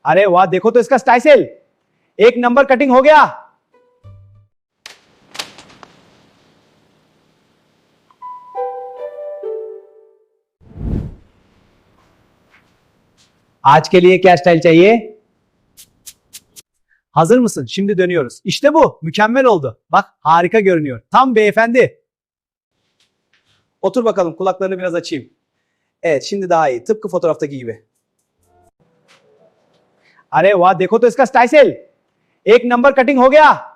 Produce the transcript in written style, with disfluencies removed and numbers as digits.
अरे वाह, देखो तो इसका स्टाइल, एक नंबर कटिंग हो गया। आज के लिए क्या स्टाइल चाहिए? Hazır mısın? Şimdi dönüyoruz. İşte bu. Mükemmel oldu. Bak, harika görünüyor. Tam beyefendi. Otur bakalım, kulaklarını biraz açayım. Evet, şimdi daha iyi. Tıpkı fotoğraftaki gibi. अरे वाह, देखो तो इसका स्टाइल, एक नंबर कटिंग हो गया।